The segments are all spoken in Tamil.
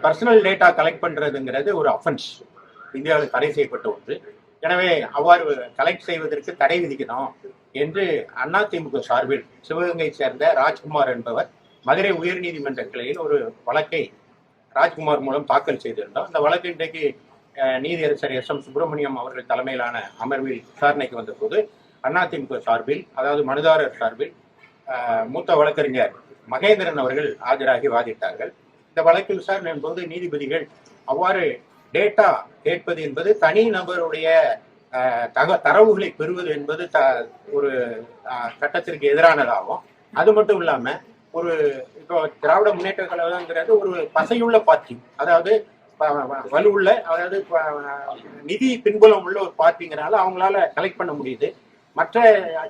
பர்சனல் டேட்டா கலெக்ட் பண்றதுங்கிறது ஒரு அஃபென்ஸ், இந்தியாவில் தடை செய்யப்பட்ட ஒன்று. எனவே அவ்வாறு கலெக்ட் செய்வதற்கு தடை விதிக்கணும் என்று அதிமுக சார்பில் சிவகங்கை சேர்ந்த ராஜ்குமார் என்பவர் மதுரை உயர்நீதிமன்ற கிளையில் ஒரு வழக்கை ராஜ்குமார் மூலம் தாக்கல் செய்திருந்தோம். அந்த வழக்கு இன்றைக்கு நீதியரசர் எஸ்.எம். சுப்பிரமணியம் அவர்கள் தலைமையிலான அமர்வில் விசாரணைக்கு வந்தபோது அதிமுக சார்பில், அதாவது மனுதாரர் சார்பில் மூத்த வழக்கறிஞர் மகேந்திரன் அவர்கள் ஆஜராகி வாதிட்டார்கள். இந்த வழக்கு விசாரணையின் போது நீதிபதிகள் அவ்வாறு டேட்டா கேட்பது என்பது தனி நபருடைய தரவுகளை பெறுவது என்பது ஒரு சட்டத்திற்கு எதிரானதாகும். அது மட்டும் இல்லாம ஒரு இப்போ திராவிட முன்னேற்ற கழகங்கிறது ஒரு பசையுள்ள பார்ட்டி, அதாவது வலுவுள்ள, அதாவது நிதி பின்புலம் உள்ள ஒரு பார்ட்டிங்கிறனால அவங்களால கலெக்ட் பண்ண முடியுது. மற்ற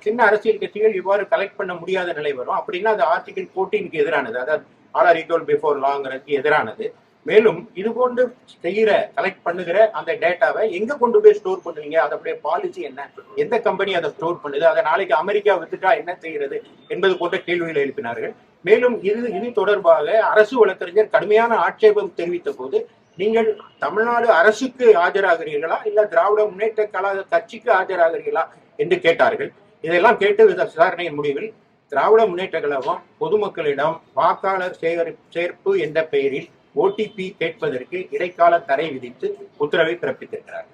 சின்ன அரசியல் கட்சிகள் இவ்வாறு கலெக்ட் பண்ண முடியாத நிலை வரும். அப்படின்னா அது ஆர்டிகல் 14க்கு எதிரானது, அதாவது ஆல் ஆர் ஈக்குவல் பிஃபோர் லாங்கிறதுக்கு எதிரானது. மேலும் இது போன்று செய்கிற கலெக்ட் பண்ணுகிற அந்த டேட்டாவை எங்க கொண்டு போய் ஸ்டோர் பண்ணுவீங்க, அதோடைய பாலிசி என்ன, எந்த கம்பெனி அதை ஸ்டோர் பண்ணுது, அதை நாளைக்கு அமெரிக்கா வித்துட்டா என்ன செய்கிறது என்பது போன்ற கேள்விகளை எழுப்பினார்கள். மேலும் இது தொடர்பாக அரசு வழக்கறிஞர் கடுமையான ஆட்சேபம் தெரிவித்த போது, நீங்கள் தமிழ்நாடு அரசுக்கு ஆஜராகிறீர்களா இல்ல திராவிட முன்னேற்ற கழக கட்சிக்கு ஆஜராகிறீர்களா என்று கேட்டார்கள். இதெல்லாம் கேட்டு விசாரணையின் முடிவில் திராவிட முன்னேற்ற கழகம் பொதுமக்களிடம் வாக்காளர் சேர்ப்பு என்ற பெயரில் OTP கேட்பதற்கு இடைக்கால தடை விதித்து உத்தரவை பிறப்பித்திருக்கிறார்.